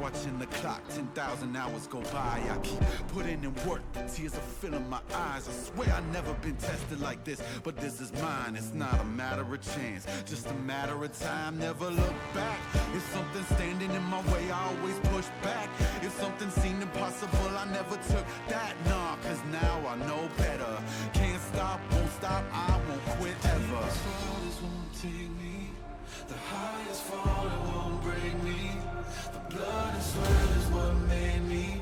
watching the clock, 10,000 hours go by. I keep putting in work, the tears are filling my eyes. I swear I've never been tested like this, but this is mine. It's not a matter of chance, just a matter of time. Never look back. If something standing in my way, I always push back. If something seemed impossible, I never took that. Nah, cause now I know better. Can't stop, won't stop, I won't quit ever. The highest fall, it won't break me. The blood and sweat is what made me.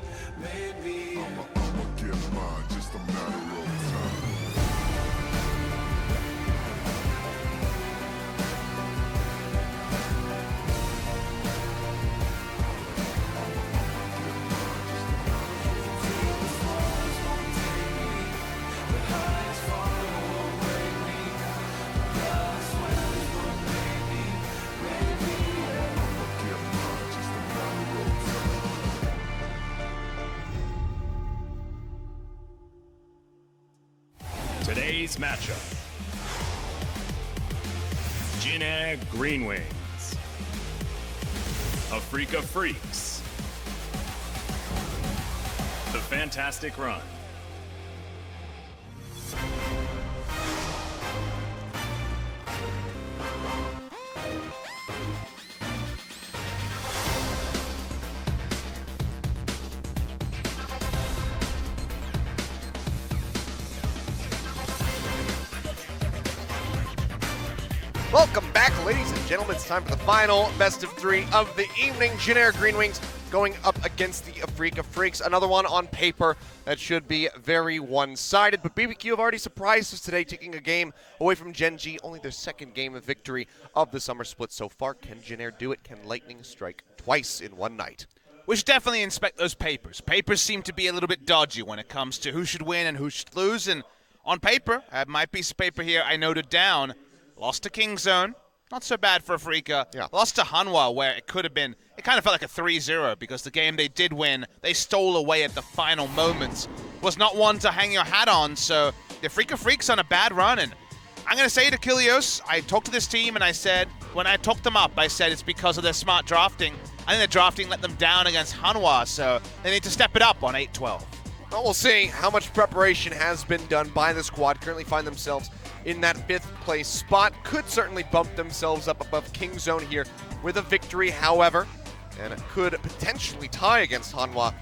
I'ma get mine, just a matter of time. Today's matchup. JAG GreenWings. Afreeca Freecs. The Fantastic Run. Welcome back, ladies and gentlemen. It's time for the final best of three of the evening. JAG GreenWings going up against the Afreeca Freecs. Another one on paper that should be very one-sided. But BBQ have already surprised us today, taking a game away from Gen G. Only their second game of victory of the summer split so far. Can JAG do it? Can Lightning strike twice in one night? We should definitely inspect those papers. Papers seem to be a little bit dodgy when it comes to who should win and who should lose. And on paper, I have my piece of paper here I noted down. Lost to King Zone. Not so bad for Afreeca. Yeah. Lost to Hanwha, where it could have been, it kind of felt like a 3-0 because the game they did win, they stole away at the final moments. Was not one to hang your hat on, so the Afreeca Freecs on a bad run. And I'm going to say to Kilios, I talked to this team and I said, when I talked them up, I said it's because of their smart drafting. I think their drafting let them down against Hanwha, so they need to step it up on 8-12. Well, we'll see how much preparation has been done by the squad. Currently find themselves in that 5th place spot. Could certainly bump themselves up above King Zone here with a victory, however. And it could potentially tie against Hanwha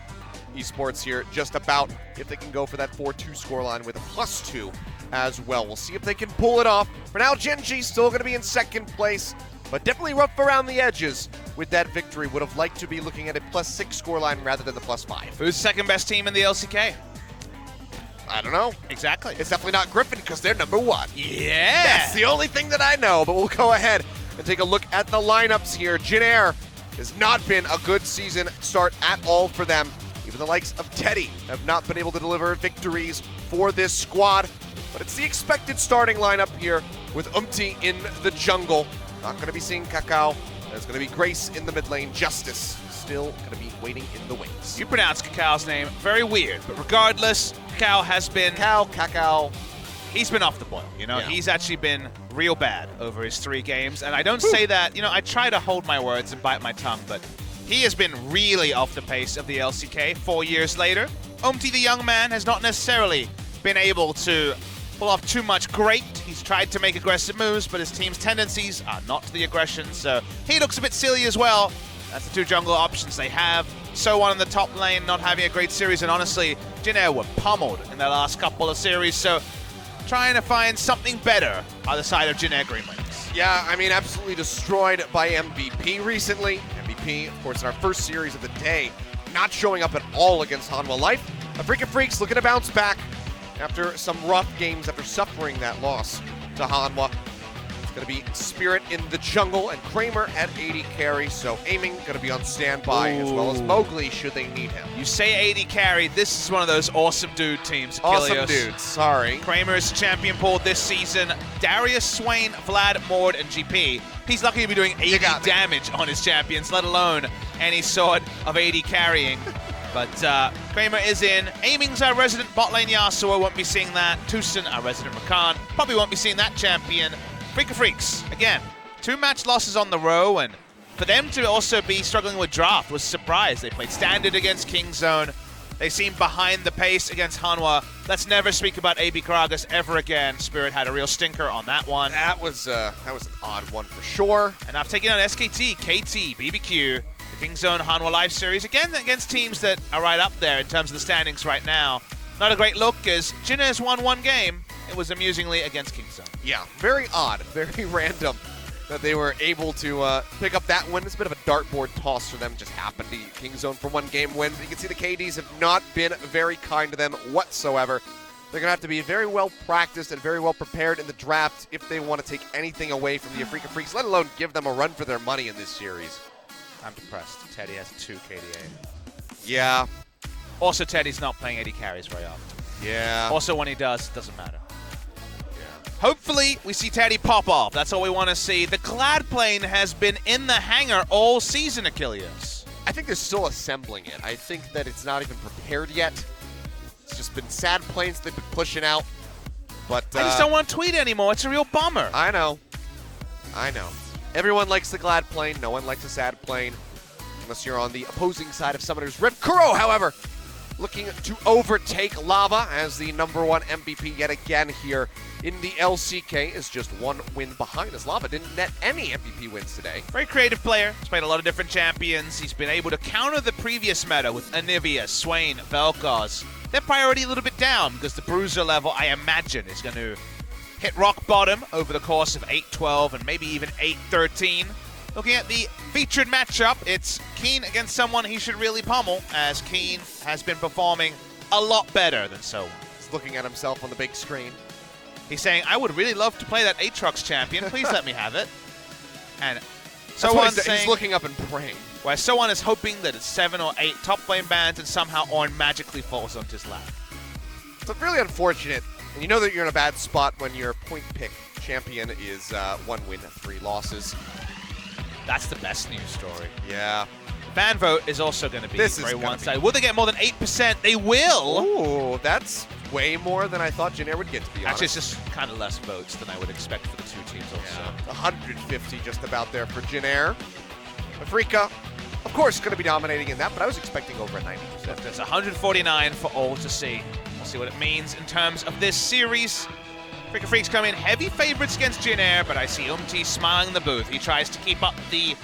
Esports here just about if they can go for that 4-2 scoreline with a +2 as well. We'll see if they can pull it off. For now, Gen G still going to be in 2nd place, but definitely rough around the edges with that victory. Would have liked to be looking at a +6 scoreline rather than the +5. Who's the second best team in the LCK? I don't know. Exactly. It's definitely not Griffin because they're number 1. Yeah. That's the only thing that I know, but we'll go ahead and take a look at the lineups here. JAG has not been a good season start at all for them. Even the likes of Teddy have not been able to deliver victories for this squad. But it's the expected starting lineup here with in the jungle. Not going to be seeing Kakao. There's going to be Grace in the mid lane. Justice still going to be waiting in the wings. You pronounce Kakao's name very weird, but regardless, Kakao has been... Kakao. He's been off the boil, you know? Yeah. He's actually been real bad over his 3 games, and I don't say that, you know, I try to hold my words and bite my tongue, but he has been really off the pace of the LCK 4 years later. the young man has not necessarily been able to pull off too much great. He's tried to make aggressive moves, but his team's tendencies are not to the aggression, so he looks a bit silly as well. That's the 2 jungle options they have. So on in the top lane, not having a great series, and honestly, JAG were pummeled in their last couple of series, so trying to find something better on the side of JAG GreenWings. Yeah, I mean, absolutely destroyed by MVP recently. MVP, of course, in our first series of the day, not showing up at all against Hanwha Life. Afreeca Freecs looking to bounce back after some rough games after suffering that loss to Hanwha. It's going to be Spirit in the jungle and Kramer at 80 carry, so aiming going to be on standby, as well as Mowgli should they need him. You say 80 carry, this is one of those awesome dude teams, Achilles. Awesome dudes, sorry. Kramer is champion pool this season. Darius, Swain, Vlad, Mord, and GP. He's lucky to be doing 80 damage on his champions, let alone any sort of 80 carrying. But Kramer is in. Aiming's our resident bot lane Yasuo, won't be seeing that. Tucson, our resident Rakan, probably won't be seeing that champion. Afreeca Freecs, again, 2 match losses on the row, and for them to also be struggling with draft was surprise. They played standard against Kingzone. They seemed behind the pace against Hanwha. Let's never speak about AB Karagas ever again. Spirit had a real stinker on that one. That was an odd one for sure. And I've taken on SKT, KT, BBQ, the Kingzone Hanwha Live Series, again against teams that are right up there in terms of the standings right now. Not a great look as Jinna's won one game. It was amusingly against Kingzone. Yeah, very odd, very random that they were able to pick up that win. It's a bit of a dartboard toss for them. Just happened to Kingzone for one game win. You can see the KDs have not been very kind to them whatsoever. They're going to have to be very well practiced and very well prepared in the draft if they want to take anything away from the Afreeca Freecs, let alone give them a run for their money in this series. I'm depressed. Teddy has 2 KDA. Yeah. Also, Teddy's not playing AD carries very often. Yeah. Also, when he does, it doesn't matter. Hopefully, we see Teddy pop off. That's all we want to see. The Clad plane has been in the hangar all season, Achilles. I think they're still assembling it. I think that it's not even prepared yet. It's just been sad planes they've been pushing out. But I just don't want to tweet anymore. It's a real bummer. I know. Everyone likes the glad plane. No one likes a sad plane. Unless you're on the opposing side of Summoner's Rift. Kuro, however, looking to overtake Lava as the #1 MVP yet again here in the LCK, is just 1 win behind, as Lava didn't net any MVP wins today. Very creative player. He's played a lot of different champions. He's been able to counter the previous meta with Anivia, Swain, Vel'Koz. Their priority a little bit down because the Bruiser level, I imagine, is going to hit rock bottom over the course of 8-12 and maybe even 8-13. Looking at the featured matchup, it's Keen against someone he should really pummel, as Keen has been performing a lot better than So. He's looking at himself on the big screen. He's saying, I would really love to play that Aatrox champion. Please let me have it. And he's looking up and praying. Where Sohan is hoping that it's 7 or 8 top lane bans and somehow Ornn magically falls onto his lap. It's really unfortunate. And you know that you're in a bad spot when your point pick champion is 1 win, 3 losses. That's the best news story. Yeah. Ban vote is also going to be very one-sided. Will they get more than 8%? They will! Ooh, that's way more than I thought Jin would get, to be honest. Actually, it's just kind of less votes than I would expect for the 2 teams also. Yeah. 150 just about there for Jin. Afreeca, of course, going to be dominating in that, but I was expecting over 90%. There's 149 for all to see. We'll see what it means in terms of this series. Afreeca Freecs come in heavy favorites against Jin, but I see smiling in the booth. He tries to keep up the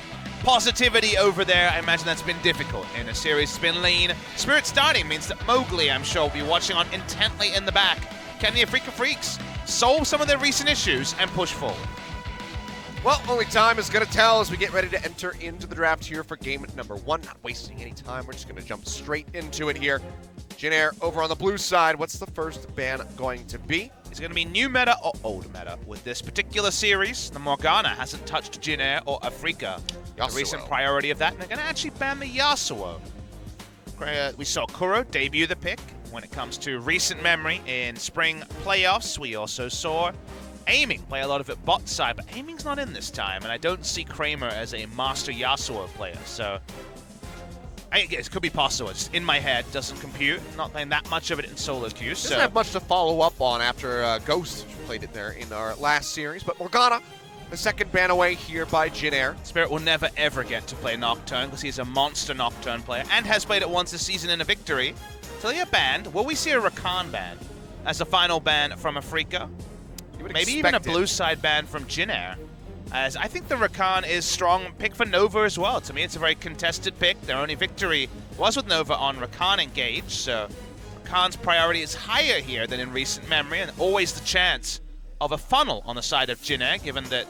positivity over there. I imagine that's been difficult in a series that's been lean. Spirit starting means that Mowgli, I'm sure, will be watching on intently in the back. Can the Afreeca Freecs solve some of their recent issues and push forward? Well, only time is going to tell as we get ready to enter into the draft here for game #1. Not wasting any time. We're just going to jump straight into it here. Jin over on the blue side. What's the first ban going to be? It's going to be new meta or old meta with this particular series. The Morgana hasn't touched Jin or Afreeca. The recent priority of that, and they're going to actually ban the Yasuo. We saw Kuro debut the pick when it comes to recent memory in spring playoffs. We also saw Aiming play a lot of it bot side, but Aiming's not in this time, and I don't see Kramer as a master Yasuo player, so I guess it could be possible. Just in my head, doesn't compute. Not playing that much of it in solo queue. Doesn't have much to follow up on after Ghost played it there in our last series, but Morgana, the second ban away here by Jin. Spirit will never ever get to play Nocturne because he's a monster Nocturne player and has played it once this season in a victory. So they are banned. Will we see a Rakan ban as the final ban from Afreeca? Maybe even a blue side ban from Jin, as I think the Rakan is strong pick for Nova as well. To me, it's a very contested pick. Their only victory was with Nova on Rakan engage, so Rakan's priority is higher here than in recent memory, and always the chance of a funnel on the side of Jin, given that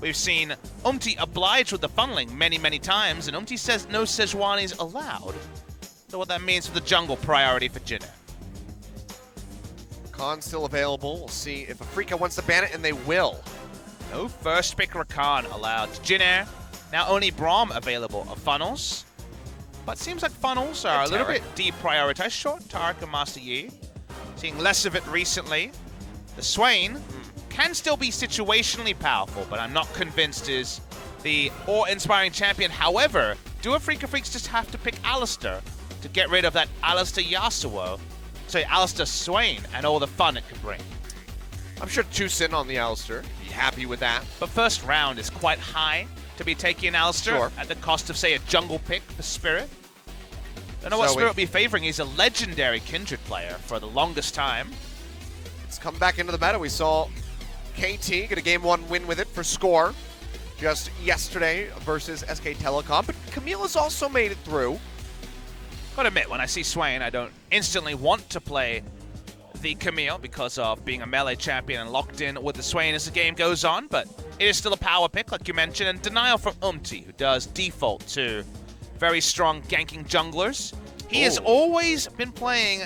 we've seen obliged with the funneling many, many times, and says no Sejuani's allowed. So what that means for the jungle priority for Jin. Rakan still available. We'll see if Afreeca wants to ban it, and they will. No first pick Rakan allowed. Jin, now only Braum available of funnels. But seems like funnels are a little bit deprioritized. Short Tarek and Master Yi. Seeing less of it recently. The Swain can still be situationally powerful, but I'm not convinced is the awe-inspiring champion. However, do Afreeca Freecs just have to pick Alistar to get rid of that Alistar Yasuo? Sorry, Alistar Swain and all the fun it could bring. I'm sure Chusin on the Alistar. Be happy with that. But first round is quite high. to be taking Alistar at the cost of, say, a jungle pick for Spirit. Don't know what Spirit will be favoring. He's a legendary Kindred player for the longest time. It's come back into the meta. We saw KT get a Game 1 win with it for Score just yesterday versus SK Telecom, but Camille has also made it through. Gotta admit, when I see Swain, I don't instantly want to play the Camille because of being a melee champion and locked in with the Swain as the game goes on, but it is still a power pick, like you mentioned, and denial from Umti, who does default to very strong ganking junglers. He has always been playing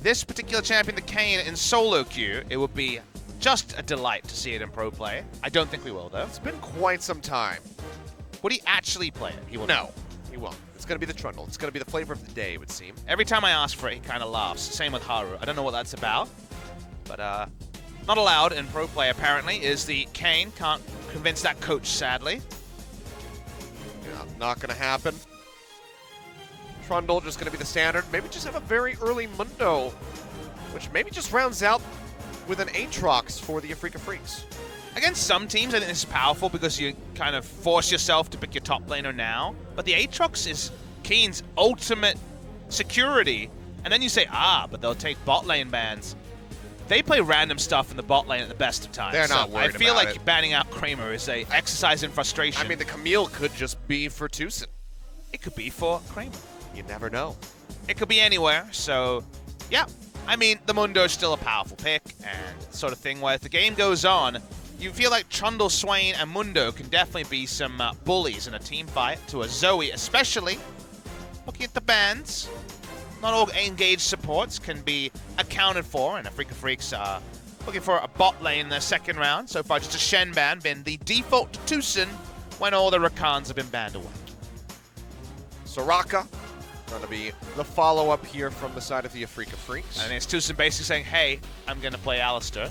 this particular champion, the Kayn, in solo queue. It would be just a delight to see it in pro play. I don't think we will, though. It's been quite some time. Would he actually play it? He will. No, he won't. It's going to be the Trundle. It's going to be the flavor of the day, it would seem. Every time I ask for it, he kind of laughs. Same with Haru. I don't know what that's about, but not allowed in pro play, apparently, is the Kayn. Can't convince that coach, sadly. Yeah, not going to happen. Trundle just going to be the standard. Maybe just have a very early Mundo, which maybe just rounds out with an Aatrox for the Afreeca Freecs. Against some teams, I think this is powerful because you kind of force yourself to pick your top laner now. But the Aatrox is Keen's ultimate security. And then you say, but they'll take bot lane bans. They play random stuff in the bot lane at the best of times. They're not worried I feel about like it. Banning out Kramer is a exercise in frustration. I mean, the Camille could just be for Tucson. It could be for Kramer. You never know. It could be anywhere, so yeah. I mean, the Mundo is still a powerful pick, and sort of thing where if the game goes on, you feel like Trundle, Swain, and Mundo can definitely be some bullies in a team fight to a Zoe, especially looking at the bans. Not all engaged supports can be accounted for, and Afreeca Freecs are looking for a bot lane in the second round. So far, just a Shen ban been the default to Tucson when all the Rakans have been banned away. Soraka going to be the follow-up here from the side of the Afreeca Freecs. And it's Tucson basically saying, hey, I'm going to play Alistar.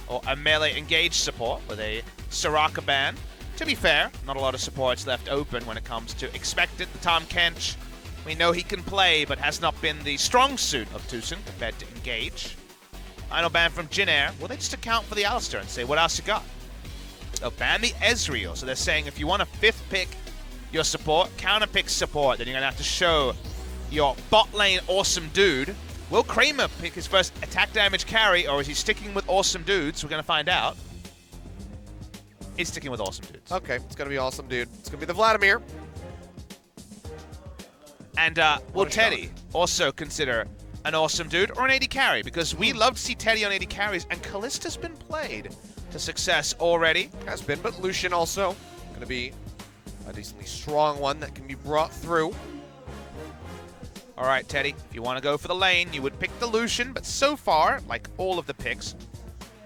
Or a melee engaged support with a Soraka ban. To be fair, not a lot of supports left open when it comes to expected. The Tom Kench, we know he can play, but has not been the strong suit of Tucson compared to engage. Final ban from Jinair. Will they just account for the Alistar and say, what else you got? They'll ban the Ezreal. So they're saying if you want a fifth pick your support, counter pick support, then you're going to have to show your bot lane awesome dude. Will Kramer pick his first attack damage carry, or is he sticking with awesome dudes? We're going to find out. He's sticking with awesome dudes. Okay, it's going to be awesome, dude. It's going to be the Vladimir. And will Teddy also consider an awesome dude or an AD carry? Because we love to see Teddy on AD carries, and Kallista's been played to success already. Has been, but Lucian also going to be a decently strong one that can be brought through. All right, Teddy, if you want to go for the lane, you would pick the Lucian, but so far, like all of the picks,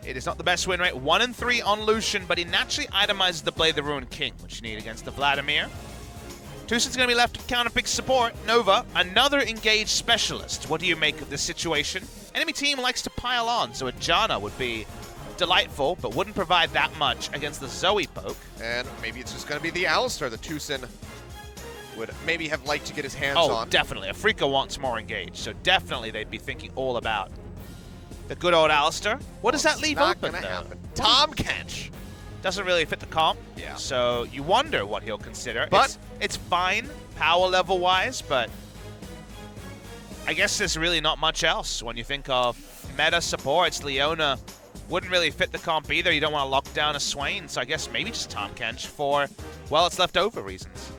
it is not the best win rate. 1 and 3 on Lucian, but he naturally itemizes the Blade of the Ruined King, which you need against the Vladimir. Tucson's going to be left to counter-pick support. Nova, another engaged specialist. What do you make of this situation? Enemy team likes to pile on, so a Janna would be delightful, but wouldn't provide that much against the Zoe poke. And maybe it's just going to be the Alistar that Tucson would maybe have liked to get his hands on. Oh, definitely. Afreeca wants more engaged, so definitely they'd be thinking all about the good old Alistar. What does that leave open, though? Happen. Tom Kench. Doesn't really fit the comp. Yeah. So you wonder what he'll consider. But it's fine power level wise, but I guess there's really not much else when you think of meta supports. Leona wouldn't really fit the comp either. You don't want to lock down a Swain, so I guess maybe just Tom Kench for, well, it's left over reasons.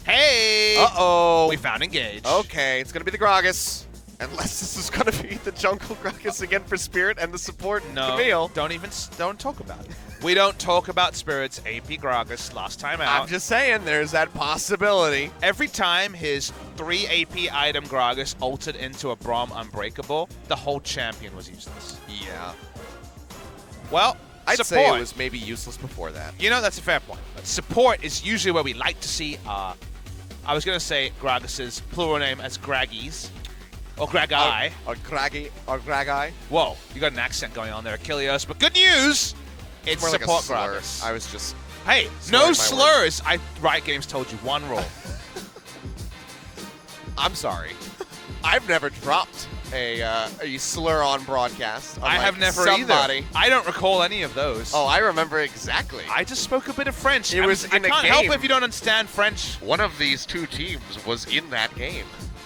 Hey! Uh-oh. We found engage. Okay, it's going to be the Gragas. Unless this is going to be the jungle Gragas again for Spirit and the support Camille. Don't talk about it. We don't talk about Spirit's AP Gragas last time out. I'm just saying, there's that possibility. Every time his 3 AP item Gragas altered into a Braum Unbreakable, the whole champion was useless. Yeah. Well, I'd support. say it was maybe useless before that. You know, that's a fair point. But support is usually where we like to see, I was going to say Gragas's plural name as Graggies. Or Gragai. Or Gragai. Whoa, you got an accent going on there, Achilles. But good news! It's more support like a slur. Gragas. I was just... Hey, no slurs! Riot Games told you one rule. I'm sorry. I've never dropped a slur on broadcast. I have never somebody. either. I don't recall any of those. Oh, I remember exactly. I just spoke a bit of French. It was in I a can't help game. if you don't understand French. One of these two teams was in that game.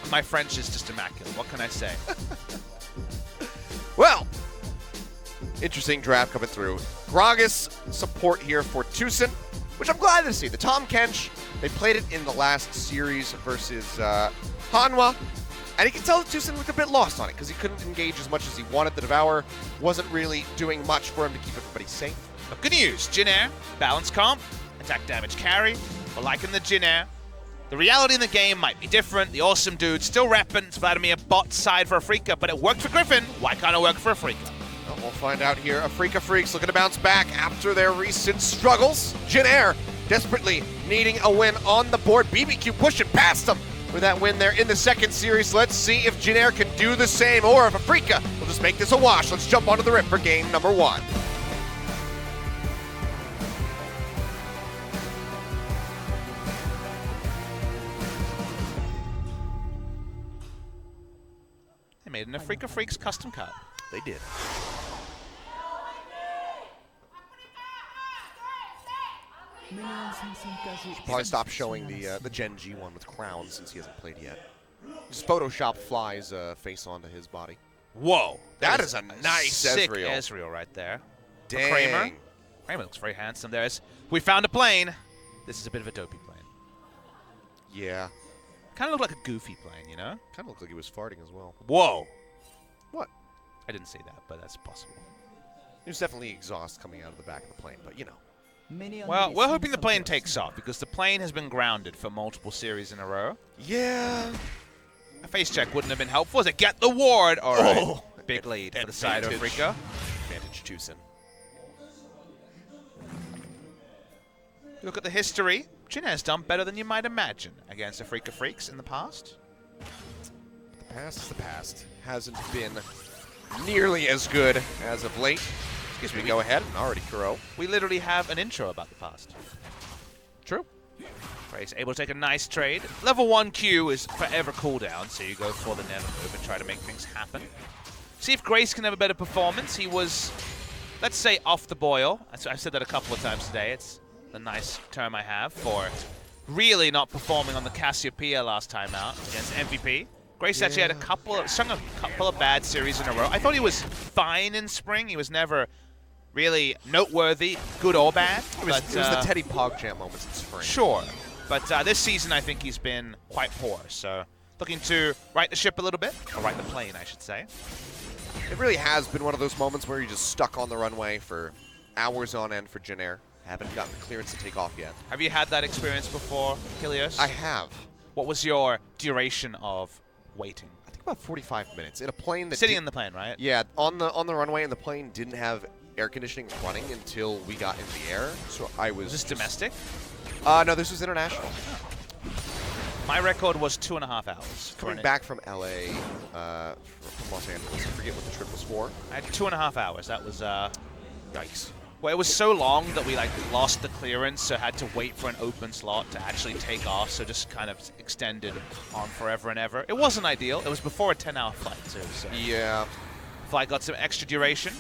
My French is just immaculate. What can I say? Well, interesting draft coming through. Gragas support here for Tucson, which I'm glad to see. The Tom Kench, they played it in the last series versus Hanwha, and you can tell that Tucson looked a bit lost on it because he couldn't engage as much as he wanted. The Devourer wasn't really doing much for him to keep everybody safe. But good news, Jin Air, balance comp, attack damage carry. We're liking the Jin Air. The reality in the game might be different. The awesome dude still repping Vladimir bot side for Afreeca, but it worked for Griffin. Why can't it work for Afreeca? Well, we'll find out here. Afreeca Freecs looking to bounce back after their recent struggles. Jin Air desperately needing a win on the board. BBQ pushing past them with that win there in the second series. Let's see if Jin Air can do the same, or if Afreeca will just make this a wash. Let's jump onto the rip for game number 1. They made an Afreeca Freecs custom card. They did. Should probably stop showing the Gen G one with crowns since he hasn't played yet. Just Photoshop Fly's face onto his body. Whoa. That is a nice sick Ezreal. Ezreal right there. For Dang. Kramer. Kramer looks very handsome. We found a plane. This is a bit of a dopey plane. Yeah. Kind of looked like a goofy plane, you know? Kind of looked like he was farting as well. Whoa. What? I didn't see that, but that's possible. There's definitely exhaust coming out of the back of the plane, but you know. Well, we're hoping the plane takes off because the plane has been grounded for multiple series in a row. Yeah. A face check wouldn't have been helpful. Does it get the ward? All right. Oh. Big lead for the side of Afreeca. Advantage Tucson. Look at the history. Jin Air's done better than you might imagine against Afreeca Freecs in the past. The past is the past. Hasn't been nearly as good as of late. Excuse me, go ahead. Already Kuro. We literally have an intro about the past. True. Grace able to take a nice trade. Level 1 Q is forever cooldown, so you go for the never move and try to make things happen. See if Grace can have a better performance. He was, let's say, off the boil. I've said that a couple of times today. It's a nice term I have for really not performing on the Cassiopeia last time out against MVP. Grace actually had sung a couple of bad series in a row. I thought he was fine in spring. He was never really noteworthy, good or bad. It was the Teddy Pogchamp moments in spring. Sure. But this season, I think he's been quite poor. So looking to right the ship a little bit, or right the plane, I should say. It really has been one of those moments where you're just stuck on the runway for hours on end for Jin Air. Haven't gotten the clearance to take off yet. Have you had that experience before, Kilios? I have. What was your duration of waiting? I think about 45 minutes in a plane that Sitting in the plane, right? Yeah, on the runway, and the plane didn't have air conditioning running until we got into the air. So I was. Was this domestic? No, this was international. My record was 2.5 hours. Coming back from LA, from Los Angeles, I forget what the trip was for. I had 2.5 hours. That was Yikes. well, it was so long that we lost the clearance, so had to wait for an open slot to actually take off. So just kind of extended on forever and ever. It wasn't ideal. It was before a 10-hour flight too. So Yeah. flight got some extra duration.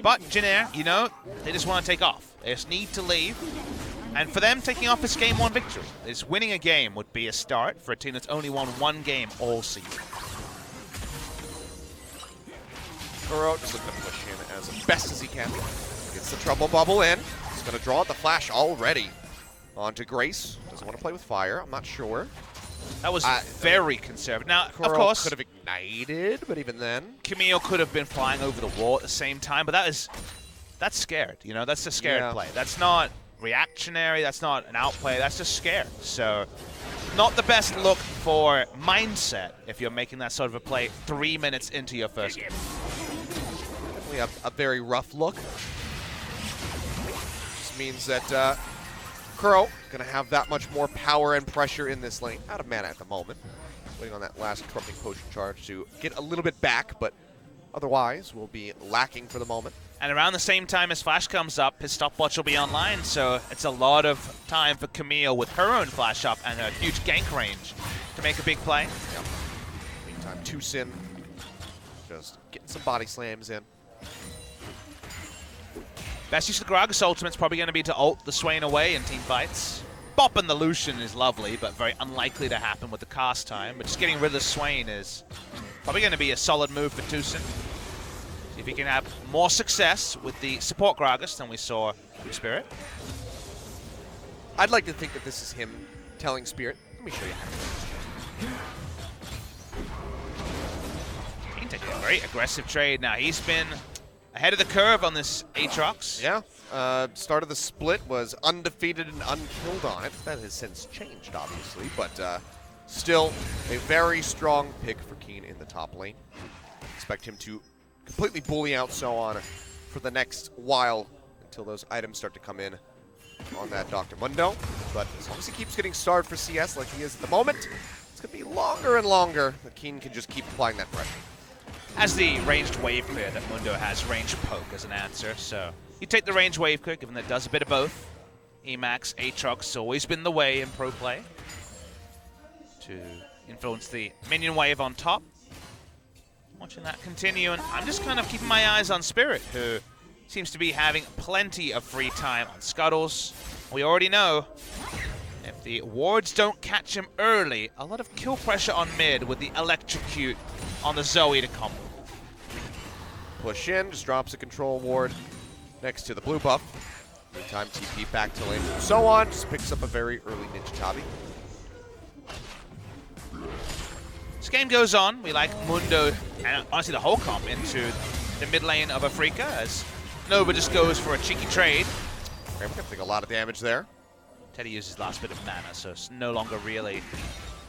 But Jin Air, you know, they just want to take off. They just need to leave. And for them, taking off this game 1 victory. This winning a game would be a start for a team that's only won 1 game all season. Kuro just looking to push him as best as he can. Gets the trouble bubble in. He's going to draw out the flash already. On to Grace. Doesn't want to play with fire. I'm not sure. That was very conservative. Now, Kuro of course, could have ignited, but even then. Camille could have been flying over the wall at the same time, but that's scared. You know, that's a scared play. That's not reactionary. That's not an outplay. That's just scared. So, not the best look for mindset if you're making that sort of a play 3 minutes into your first game. Definitely a very rough look. This means that Kuro going to have that much more power and pressure in this lane. Out of mana at the moment. Waiting on that last Corrupting Potion charge to get a little bit back, but otherwise will be lacking for the moment. And around the same time as Flash comes up, his stopwatch will be online, so it's a lot of time for Camille with her own Flash up and her huge gank range to make a big play. Yep. Meantime, Tucson just getting some body slams in. Best use of the Gragas ultimate's probably going to be to ult the Swain away in team fights. Bopping the Lucian is lovely, but very unlikely to happen with the cast time. But just getting rid of the Swain is probably going to be a solid move for Tucson. See if he can have more success with the support Gragas than we saw with Spirit. I'd like to think that this is him telling Spirit, let me show you how. Keen taking a very aggressive trade. Now, he's been ahead of the curve on this Aatrox. Yeah, start of the split was undefeated and unkilled on it. That has since changed, obviously, but still a very strong pick for Keen in the top lane. Expect him to completely bully out so on for the next while until those items start to come in on that Dr. Mundo. But as long as he keeps getting starved for CS like he is at the moment, it's going to be longer and longer that Keen can just keep applying that pressure. Has the ranged wave clear that Mundo has ranged poke as an answer, so you take the ranged wave clear, given that it does a bit of both. Emax, Aatrox has always been the way in pro play to influence the minion wave on top. Watching that continue, and I'm just kind of keeping my eyes on Spirit, who seems to be having plenty of free time on Scuttles. We already know if the wards don't catch him early, a lot of kill pressure on mid with the electrocute on the Zoe to combo. Push in, just drops a control ward next to the blue buff. Meantime, TP back to lane, and so on. Just picks up a very early Ninja Tabi. This game goes on. We like Mundo, and honestly the whole comp, into the mid lane of Afreeca as Nova just goes for a cheeky trade. Okay, we're gonna take a lot of damage there. Teddy uses his last bit of mana, so it's no longer really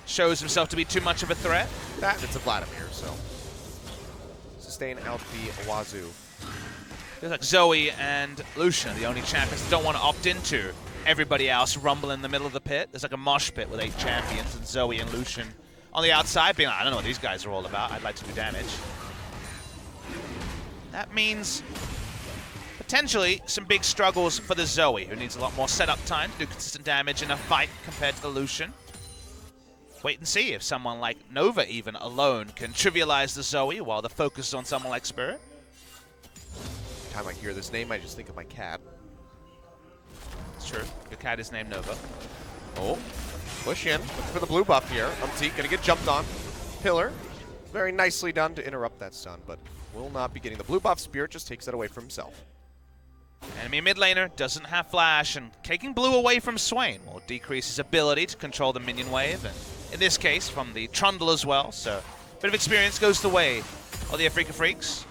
shows himself to be too much of a threat. That, it's a Vladimir, so sustain out the wazoo. Feels like Zoe and Lucian are the only champions that don't want to opt into everybody else rumble in the middle of the pit. There's like a mosh pit with 8 champions, and Zoe and Lucian on the outside being like, I don't know what these guys are all about. I'd like to do damage. That means potentially some big struggles for the Zoe, who needs a lot more setup time to do consistent damage in a fight compared to the Lucian. Wait and see if someone like Nova even alone can trivialize the Zoe while the focus is on someone like Spirit. Every time I hear this name, I just think of my cat. It's true. Your cat is named Nova. Oh, push in, looking for the blue buff here. Gonna get jumped on. Pillar, very nicely done to interrupt that stun, but will not be getting the blue buff. Spirit just takes that away from himself. Enemy mid laner doesn't have flash, and taking blue away from Swain will decrease his ability to control the minion wave, and in this case from the Trundle as well, so a bit of experience goes the way of the Afreeca Freecs.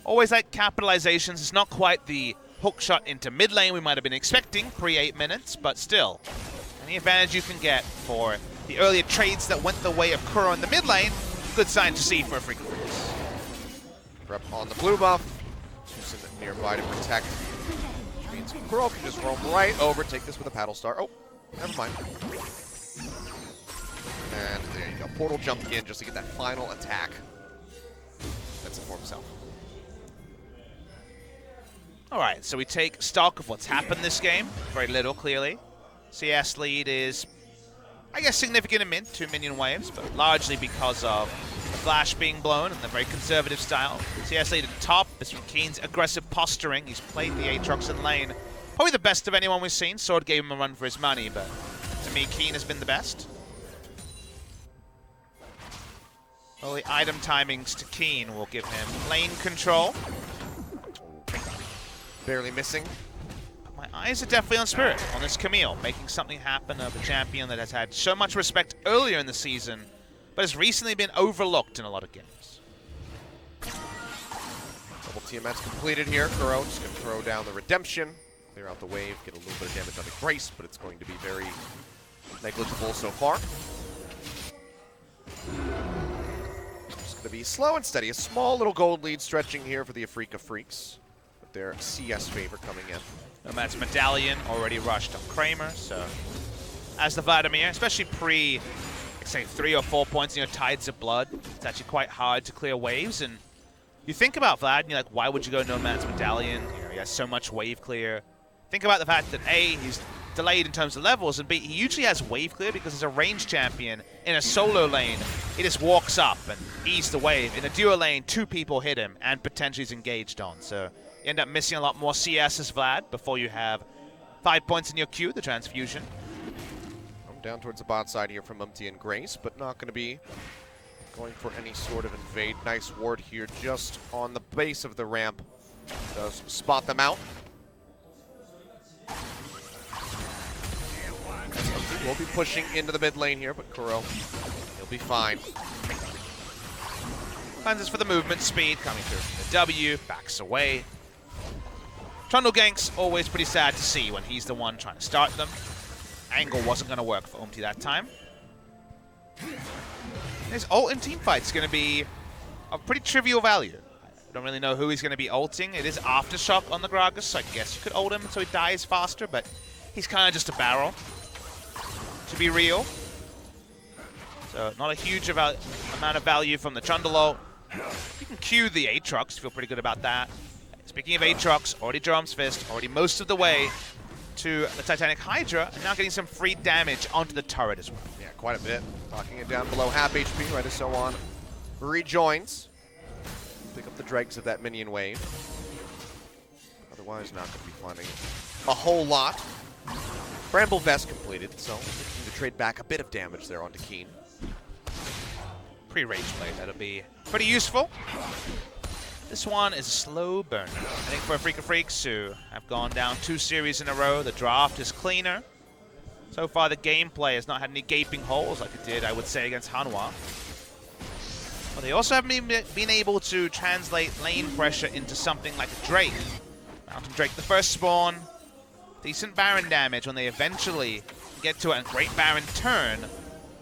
Always like capitalizations. It's not quite the hook shot into mid lane we might have been expecting pre-8 minutes, but still, any advantage you can get for the earlier trades that went the way of Kuro in the mid lane, good sign to see for Afreeca Freecs. Prep on the blue buff. Tucson nearby to protect. Which means Kuro can just roam right over, take this with a paddle star. Oh, never mind. And there you go. Portal jumped in just to get that final attack. That's it for himself. All right, so we take stock of what's happened this game. Very little, clearly. CS lead is, I guess, significant in mid, 2 minion waves, but largely because of the flash being blown and the very conservative style. CS lead at the top is from Keen's aggressive posturing. He's played the Aatrox in lane. Probably the best of anyone we've seen. Sword gave him a run for his money, but to me, Keen has been the best. Well, the item timings to Keen will give him lane control. Barely missing. My eyes are definitely on Spirit, on this Camille, making something happen of a champion that has had so much respect earlier in the season, but has recently been overlooked in a lot of games. Double TMS completed here. Kuro just going to throw down the Redemption, clear out the wave, get a little bit of damage on the Grace, but it's going to be very negligible so far. Just going to be slow and steady. A small little gold lead stretching here for the Afreeca Freecs. Their CS favor coming in. Nomad's Medallion already rushed on Kramer, so as the Vladimir, especially pre, say, 3 or 4 points in your Tides of Blood, it's actually quite hard to clear waves. And you think about Vlad, and you're like, why would you go Nomad's Medallion? You know, he has so much wave clear. Think about the fact that A, he's delayed in terms of levels, and B, he usually has wave clear because he's a range champion. In a solo lane, he just walks up and eats the wave. In a duo lane, 2 people hit him and potentially is engaged on. So you end up missing a lot more CS as Vlad before you have 5 points in your queue, the transfusion. I'm down towards the bot side here from Umpty and Grace, but not going to be going for any sort of invade. Nice ward here just on the base of the ramp. Does spot them out. We'll be pushing into the mid lane here, but Kuro, he'll be fine. Cleanses for the movement speed, coming through the W, backs away. Trundle ganks, always pretty sad to see when he's the one trying to start them. Angle wasn't going to work for Umti that time. His ult in teamfight's going to be of pretty trivial value. I don't really know who he's going to be ulting. It is Aftershock on the Gragas, so I guess you could ult him until he dies faster, but he's kind of just a barrel, to be real. So not a huge amount of value from the Trundle ult. You can queue the Aatrox, feel pretty good about that. Speaking of Aatrox, already Drum's Fist, already most of the way to the Titanic Hydra, and now getting some free damage onto the turret as well. Yeah, quite a bit. Knocking it down below half HP, right as so on. Rejoins. Pick up the dregs of that minion wave. Otherwise, not going to be finding a whole lot. Bramble Vest completed, so looking to trade back a bit of damage there onto Keen. Pre-rage play, that'll be pretty useful. This one is a slow burn. I think for Afreeca Freecs, who have gone down 2 series in a row, the draft is cleaner. So far, the gameplay has not had any gaping holes like it did, I would say, against Hanwha. But they also haven't been able to translate lane pressure into something like a Drake. Mountain Drake, the first spawn. Decent Baron damage when they eventually get to a great Baron turn.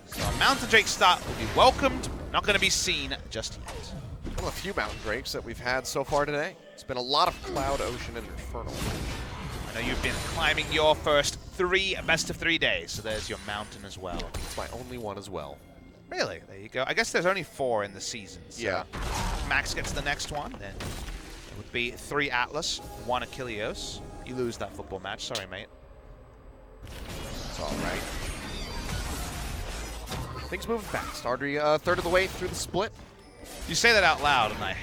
So a Mountain Drake start will be welcomed, not going to be seen just yet. One of the few Mountain Drakes that we've had so far today. It's been a lot of Cloud, Ocean, and Infernal. I know you've been climbing your first 3 best of 3 days, so there's your mountain as well. It's my only one as well. Really? There you go. I guess there's only 4 in the season. So yeah. Max gets the next one, then it would be 3 Atlas, 1 Achilleos. You lose that football match. Sorry, mate. It's all right. Things moving fast. Already third of the way through the split. You say that out loud, and I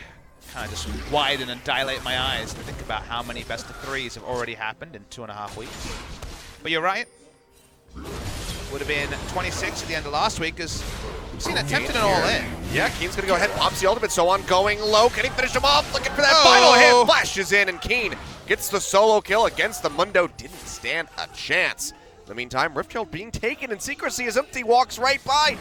kind of just widen and dilate my eyes to think about how many best of 3s have already happened in 2.5 weeks. But you're right. Would have been 26 at the end of last week, because we've seen attempted an all-in. Yeah, Keen's going to go ahead, pops the ultimate, so on going low. Can he finish him off? Looking for that final hit. Flashes in, and Keen gets the solo kill against the Mundo. Didn't stand a chance. In the meantime, Riftchild being taken in secrecy as Umpty walks right by.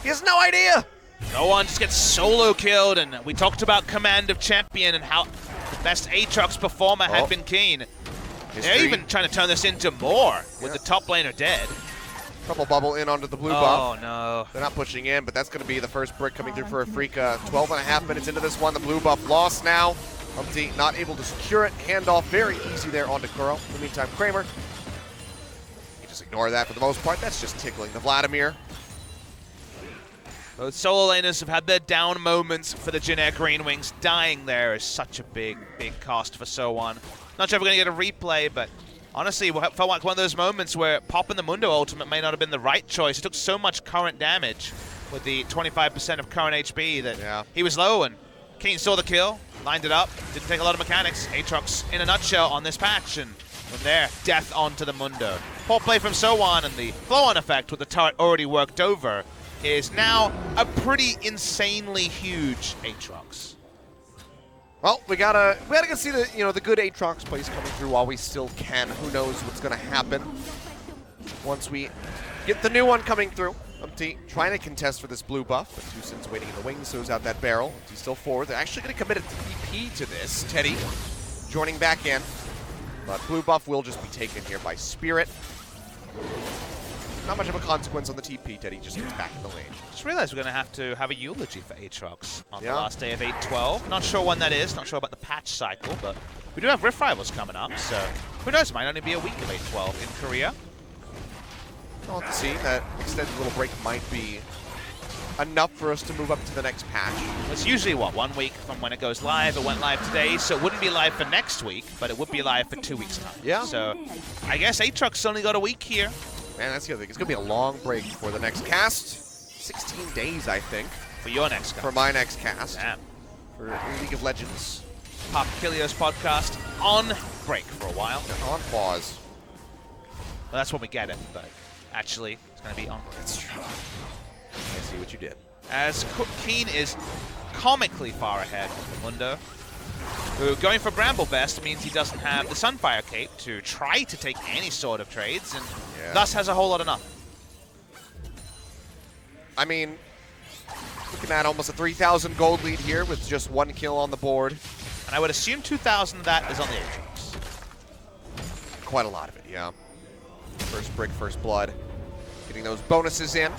He has no idea. No one just gets solo killed, and we talked about command of champion and how the best Aatrox performer had been Keen. They're even trying to turn this into more with the top laner dead. Trouble bubble in onto the blue buff. Oh no. They're not pushing in, but that's going to be the first brick coming through for Afreeca. 12.5 minutes into this one, the blue buff lost now. Umpty not able to secure it. Handoff very easy there onto Kuro. In the meantime, Kramer, you just ignore that for the most part. That's just tickling the Vladimir. Both solo laners have had their down moments for the Jin Air GreenWings. Dying there is such a big cost for So1. Not sure if we're going to get a replay, but honestly, it felt like one of those moments where popping the Mundo ultimate may not have been the right choice. It took so much current damage with the 25% of current HP that he was low, and Keen saw the kill, lined it up, didn't take a lot of mechanics. Aatrox in a nutshell on this patch, and from there, death onto the Mundo. Poor play from So1, and the flow-on effect with the turret already worked over is now a pretty insanely huge Aatrox. Well, we gotta go see the the good Aatrox plays coming through while we still can. Who knows what's gonna happen once we get the new one coming through. Umpty trying to contest for this blue buff, but 2 Sins waiting in the wings, throws out that barrel. He's still forward. They're actually gonna commit a TP to this. Teddy joining back in, but blue buff will just be taken here by Spirit. Not much of a consequence on the TP. Teddy just gets back in the lane. Just realized we're going to have a eulogy for Aatrox on the last day of 8-12. Not sure when that is, not sure about the patch cycle, but we do have Rift Rivals coming up, so who knows, it might only be a week of 8-12 in Korea. I'll have to see. That extended little break might be enough for us to move up to the next patch. It's usually, what, 1 week from when it goes live. It went live today, so it wouldn't be live for next week, but it would be live for 2 weeks' time. Yeah. So I guess Aatrox's only got a week here. Man, that's the other thing. It's going to be a long break for the next cast. 16 days, I think. For your next cast. For my next cast. Damn. For League of Legends. Pop Kilios podcast on break for a while. On pause. Well, that's when we get it, but actually, it's going to be on break. That's true. I see what you did. As Keen is comically far ahead of Mundo, who going for Bramble Vest means he doesn't have the Sunfire Cape to try to take any sort of trades, and thus has a whole lot of nothing. I mean, looking at almost a 3,000 gold lead here with just 1 kill on the board. And I would assume 2,000 of that is on the Aatrox. Quite a lot of it, yeah. First brick, first blood. Getting those bonuses in.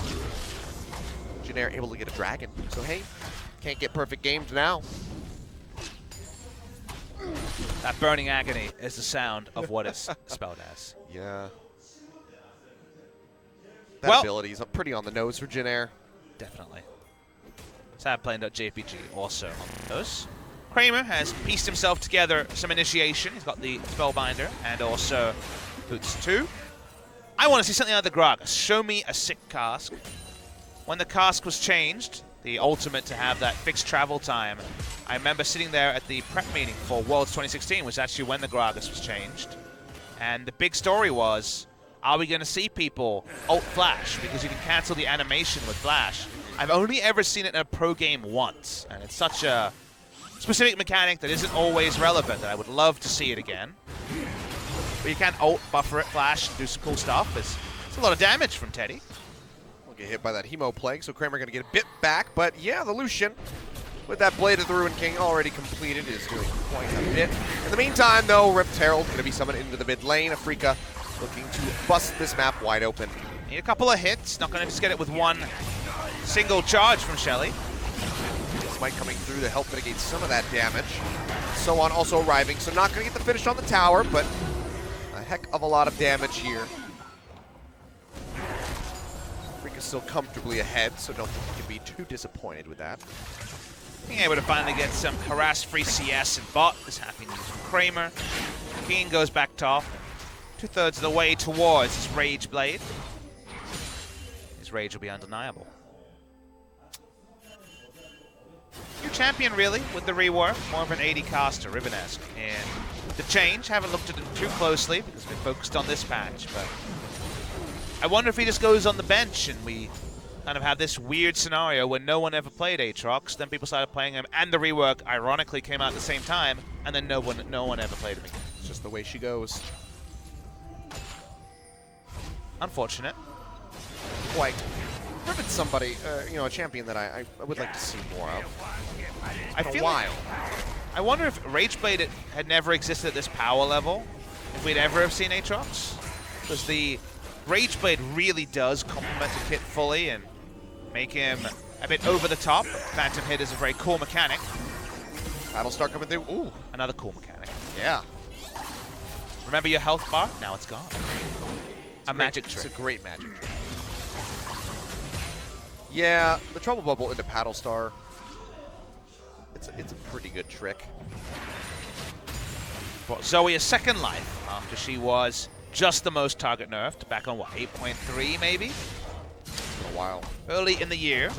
Janair able to get a dragon. So, hey, can't get perfect games now. That burning agony is the sound of what it's spelled as. Yeah. That ability is pretty on the nose for Janair. Definitely. Sad playing.jpg also on the nose. Kramer has pieced himself together some initiation. He's got the Spellbinder and also Boots 2. I want to see something out of the Gragas. Show me a sick cask. When the cask was changed, the ultimate to have that fixed travel time, I remember sitting there at the prep meeting for Worlds 2016, was actually when the Gragas was changed. And the big story was, are we going to see people ult Flash? Because you can cancel the animation with Flash. I've only ever seen it in a pro game once, and it's such a specific mechanic that isn't always relevant, that I would love to see it again. But you can ult, buffer it, Flash, and do some cool stuff. It's a lot of damage from Teddy. We'll get hit by that Hemo Plague, so Kramer going to get a bit back. But yeah, the Lucian, with that Blade of the Ruin King already completed, is doing quite a bit. In the meantime, though, Ripped Herald going to be summoned into the mid lane. Afreeca looking to bust this map wide open. Need a couple of hits. Not going to just get it with one single charge from Shelly. Smite coming through to help mitigate some of that damage. So on also arriving, so not going to get the finish on the tower, but a heck of a lot of damage here. Afreeca's still comfortably ahead, so don't think you can be too disappointed with that. Being able to finally get some harass-free CS and bot is happy news from Kramer. Keen goes back top, 2/3 of the way towards his Rage Blade. His Rage will be undeniable. New champion, really, with the rework. More of an 80 caster, Ribbon-esque. And the change, haven't looked at it too closely because we're focused on this patch, but I wonder if he just goes on the bench and we kind of have this weird scenario where no one ever played Aatrox, then people started playing him, and the rework ironically came out at the same time, and then no one ever played him again. It's just the way she goes. Unfortunate. Like, Ribbon's somebody, a champion that I would like to see more of. I feel like, I wonder if Rageblade had never existed at this power level, if we'd ever have seen Aatrox. Because the Rageblade really does complement the kit fully and make him a bit over the top. Phantom Hit is a very cool mechanic. Battlestar coming through. Ooh. Another cool mechanic. Yeah. Remember your health bar? Now it's gone. A magic trick. It's a great magic trick. Yeah, the Trouble Bubble into Battlestar. It's a pretty good trick. Brought Zoe a second life after she was just the most target nerfed back on, what, 8.3 maybe? For a while. Early in the year.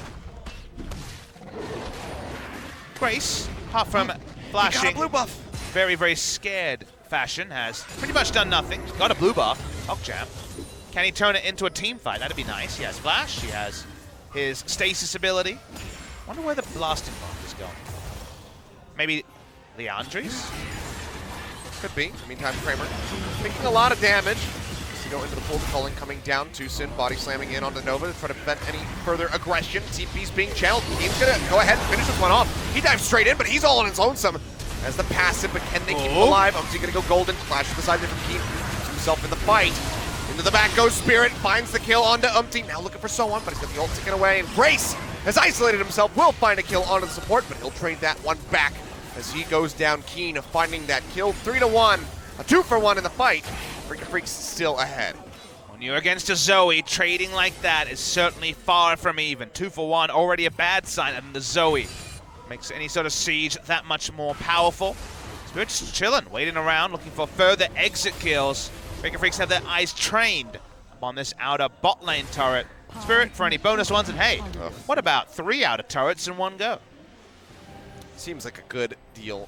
Grace, apart from flashing, got a blue buff. Very, very scared fashion, has pretty much done nothing. Got a blue buff, Jam. Can he turn it into a team fight? That'd be nice. He has flash, he has his stasis ability. Wonder where the blasting buff is going. Maybe Leandri's? Could be. In the meantime, Kramer taking a lot of damage. To go into the pull culling coming down too soon. Body slamming in onto Nova to try to prevent any further aggression. TP's being challenged. He's going to go ahead and finish this one off. He dives straight in, but he's all on his lonesome. As the passive, but can they keep him alive? Umti going to go golden. Flash to the side from Keith. Keeps himself in the fight. Into the back goes Spirit. Finds the kill onto Umti. Now looking for someone, but he's got the ult taken away. And Grace has isolated himself. Will find a kill onto the support, but he'll trade that one back as he goes down Keen, finding that kill. 3-1. A 2-for-1 in the fight. Afreeca Freecs still ahead. When you're against a Zoe, trading like that is certainly far from even. 2 for 1, already a bad sign, and the Zoe makes any sort of siege that much more powerful. Spirit just chilling, waiting around, looking for further exit kills. Afreeca Freecs have their eyes trained on this outer bot lane turret. Spirit for any bonus ones, and hey, what about 3 outer turrets in one go? Seems like a good deal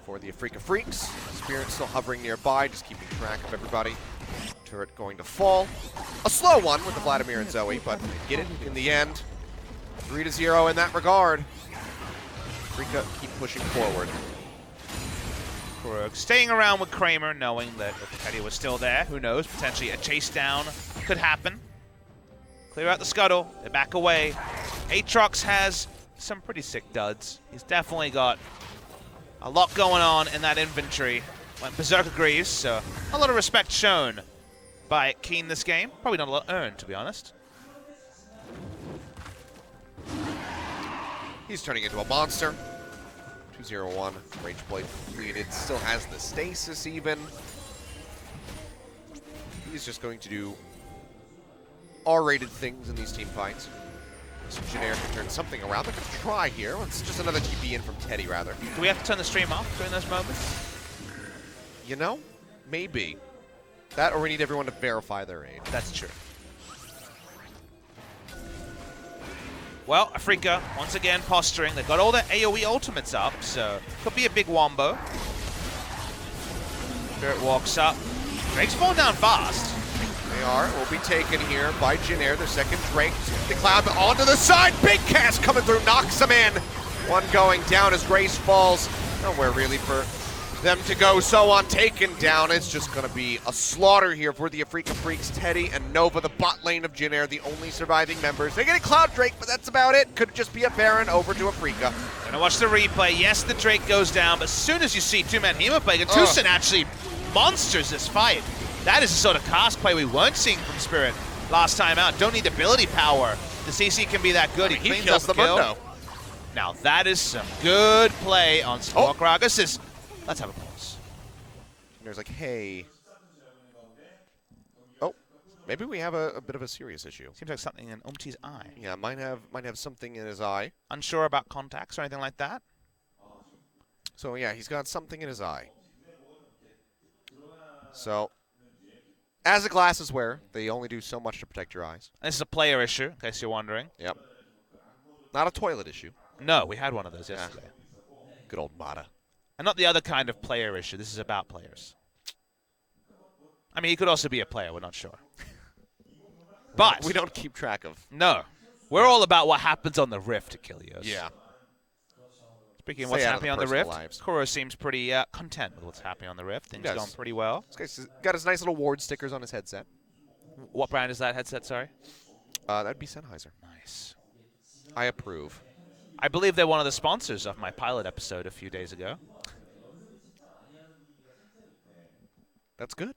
for the Afreeca Freecs. Spirit still hovering nearby, just keeping track of everybody. Turret going to fall. A slow one with the Vladimir and Zoe, but they get it in the end. 3-0 in that regard. Afreeca keep pushing forward. Krug staying around with Kramer, knowing that if Teddy was still there, who knows, potentially a chase down could happen. Clear out the scuttle, they back away. Aatrox has some pretty sick duds. He's definitely got a lot going on in that inventory. Went Berserker Greaves, so a lot of respect shown by Keen this game. Probably not a lot earned, to be honest. He's turning into a monster. 2-0-1, Rage Blade completed. Still has the stasis even. He's just going to do R-rated things in these team fights. So Generic can turn something around. They're going to try here. It's just another TP in from Teddy, rather. Do we have to turn the stream off during those moments? You know, maybe. That, or we need everyone to verify their aid. That's true. Well, Afreeca, once again, posturing. They've got all their AoE ultimates up, so could be a big wombo. Spirit walks up. Drake's falling down fast. They are. Will be taken here by Jinair. Their second Drake. The Cloud onto the side. Big cast coming through. Knocks him in. One going down as Grace falls. Nowhere really for them to go. So on taken down, it's just going to be a slaughter here for the Afreeca Freecs. Teddy and Nova, the bot lane of Jinair, the only surviving members. They get a Cloud Drake, but that's about it. Could just be a Baron over to Afreeca. Gonna watch the replay. Yes, the Drake goes down, but as soon as you see two-man Hemoplague, and Tucson actually monsters this fight. That is the sort of cast play we weren't seeing from Spirit last time out. Don't need ability power. The CC can be that good. He cleans kills up the kill. Mundo. Now that is some good play on Squawk. This is, let's have a pause. There's like, hey. Oh, maybe we have a bit of a serious issue. Seems like something in Umti's eye. Yeah, might have something in his eye. Unsure about contacts or anything like that? So yeah, he's got something in his eye. So, as the glasses wear, they only do so much to protect your eyes. This is a player issue, in case you're wondering. Yep. Not a toilet issue. No, we had one of those yesterday. Good old Mata. And not the other kind of player issue. This is about players. I mean, he could also be a player. We're not sure. But we don't keep track of. No. We're all about what happens on the Rift, Achilles. Yeah. Speaking of what's happening on the Rift, Kuro seems pretty content with what's happening on the Rift. Things going pretty well. This guy's got his nice little ward stickers on his headset. What brand is that headset, sorry? That'd be Sennheiser. Nice. I approve. I believe they're one of the sponsors of my pilot episode a few days ago. That's good.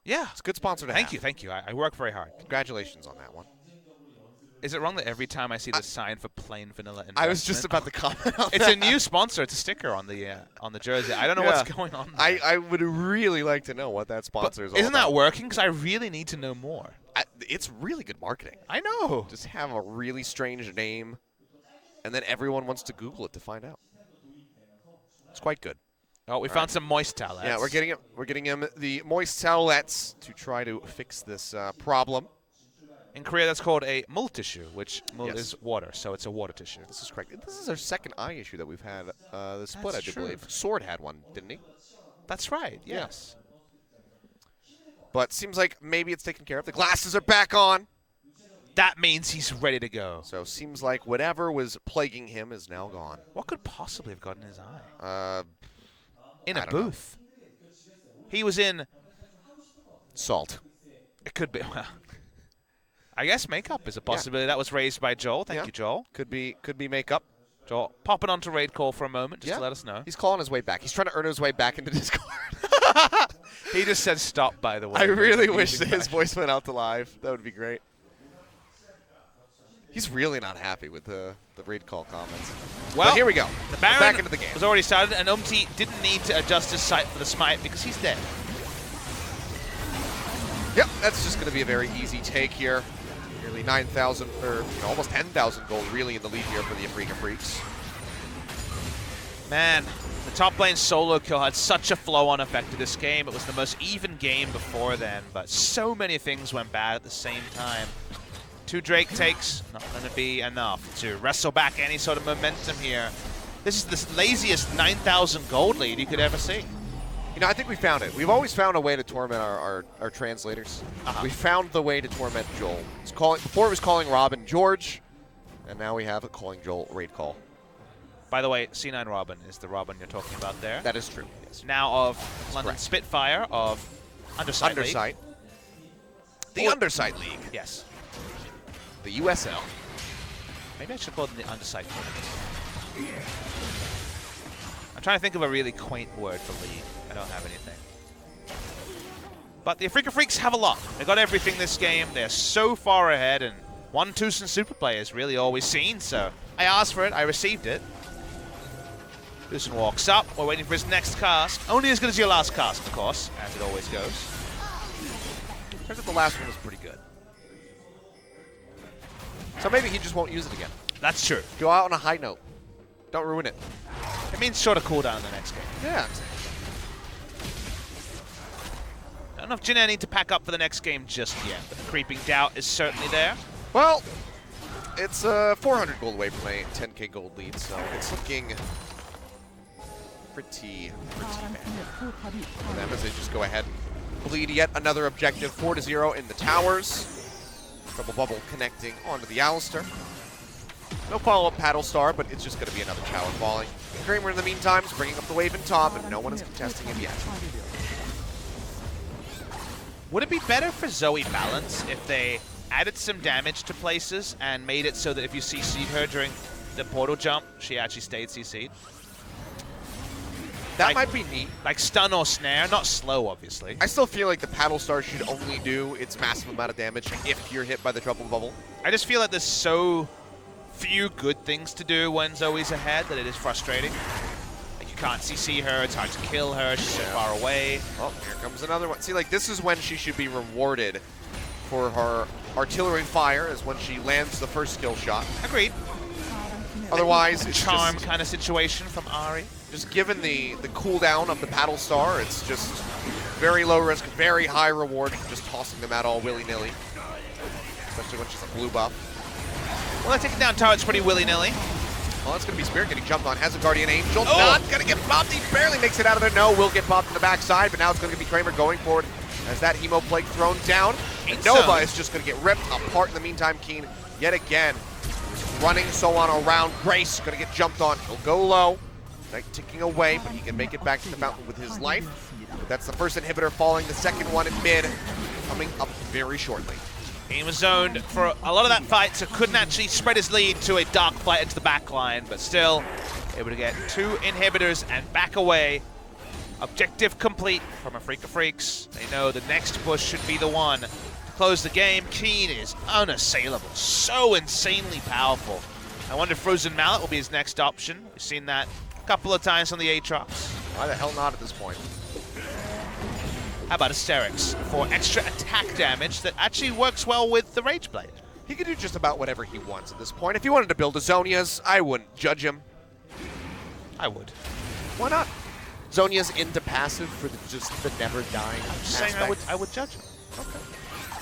Yeah. It's a good sponsor to have. Thank you. I work very hard. Congratulations on that one. Is it wrong that every time I see the sign for plain vanilla investment? I was just about to comment on It's a new sponsor. It's a sticker on the jersey. I don't know what's going on there. I would really like to know what that sponsor is all Isn't about. that working? Because I really need to know more. It's really good marketing. I know. Just have a really strange name, and then everyone wants to Google it to find out. It's quite good. Oh, we found some moist towelettes. Yeah, we're getting him the moist towelettes to try to fix this problem. In Korea, that's called a mul tissue, which mul is water, so it's a water tissue. This is correct. This is our second eye issue that we've had. The split, That's I do true. believe. Sword had one, didn't he? That's right, yes. But seems like maybe it's taken care of. The glasses are back on. That means he's ready to go. So seems like whatever was plaguing him is now gone. What could possibly have gotten in his eye? In I a don't know. booth. He was in... Salt. It could be... Well, I guess makeup is a possibility. That was raised by Joel. Thank you, Joel. Could be makeup. Joel, popping onto raid call for a moment just to let us know. He's calling his way back. He's trying to earn his way back into Discord. He just said stop, by the way. I really wish that his voice went out to live. That would be great. He's really not happy with the raid call comments. Well, but here we go. The Baron back into the game. was already started, and Umti didn't need to adjust his sight for the smite because he's dead. Yep, that's just going to be a very easy take here. Nearly 9,000, or almost 10,000 gold really in the lead here for the Afreeca Freecs. Man, the top lane solo kill had such a flow-on effect to this game. It was the most even game before then, but so many things went bad at the same time. 2 Drake takes, not going to be enough to wrestle back any sort of momentum here. This is the laziest 9,000 gold lead you could ever see. You know, I think we found it. We've always found a way to torment our translators. We found the way to torment Joel. Before it was calling Robin George, and now we have a calling Joel raid call. By the way, C9 Robin is the Robin you're talking about there. That is true, yes. Now of London correct. Spitfire of Underside League. The Underside League. Yes. The USL. Maybe I should call them the Underside League. I'm trying to think of a really quaint word for league. I don't have anything. But the Afreeca Freecs have a lot. They got everything this game. They're so far ahead, and 1-2 and super play is really all we've seen, so I asked for it, I received it. Lucian walks up, we're waiting for his next cast. Only as good as your last cast, of course, as it always goes. Turns out the last one was pretty good. So maybe he just won't use it again. That's true. Go out on a high note. Don't ruin it. It means shorter cooldown in the next game. Yeah. I don't know if Jin Air need to pack up for the next game just yet, but the creeping doubt is certainly there. Well, it's 400 gold away from a 10k gold lead, so it's looking pretty bad for them as they just go ahead and bleed yet another objective. 4-0 in the towers. Double bubble connecting onto the Alistair. No follow-up Paddle Star, but it's just going to be another tower falling. Kramer in the meantime is bringing up the wave in top, and no one is contesting him yet. Would it be better for Zoe Balance if they added some damage to places and made it so that if you CC'd her during the portal jump, she actually stayed CC'd? That might be neat. Like stun or snare, not slow, obviously. I still feel like the Paddle Star should only do its massive amount of damage if you're hit by the Trouble Bubble. I just feel like there's so few good things to do when Zoe's ahead that it is frustrating. Like you can't CC her, it's hard to kill her, she's so far away. Oh, here comes another one. See, like, this is when she should be rewarded for her artillery fire, is when she lands the first skill shot. Agreed. Otherwise, it's Charm just, kind of situation from Ahri. just given the cooldown of the Paddle Star, it's just very low risk, very high reward, just tossing them out all willy-nilly. Especially when she's a blue buff. Well, they're taking down turrets pretty willy-nilly. Well, it's going to be Spirit getting jumped on. Has a Guardian Angel. Not going to get popped. He barely makes it out of there. No, will get popped in the backside, but now it's going to be Kramer going forward as that Hemo Plague thrown down. And Nova is just going to get ripped apart in the meantime. Keen, yet again, running so on around. Grace going to get jumped on. He'll go low. Knight ticking away, but he can make it back to the mountain with his life. But that's the first inhibitor falling. The second one in mid coming up very shortly. He was zoned for a lot of that fight, so couldn't actually spread his lead to a dark flight into the back line, but still able to get 2 inhibitors and back away. Objective complete from Afreeca Freecs. They know the next push should be the one to close the game. Keen is unassailable, so insanely powerful. I wonder if Frozen Mallet will be his next option. We've seen that a couple of times on the Aatrox. Why the hell not at this point? How about Asterix for extra attack damage that actually works well with the Rage Blade? He can do just about whatever he wants at this point. If he wanted to build a Zonia's, I wouldn't judge him. I would. Why not? Zonia's into passive for just the never dying Saying I would judge him. Okay.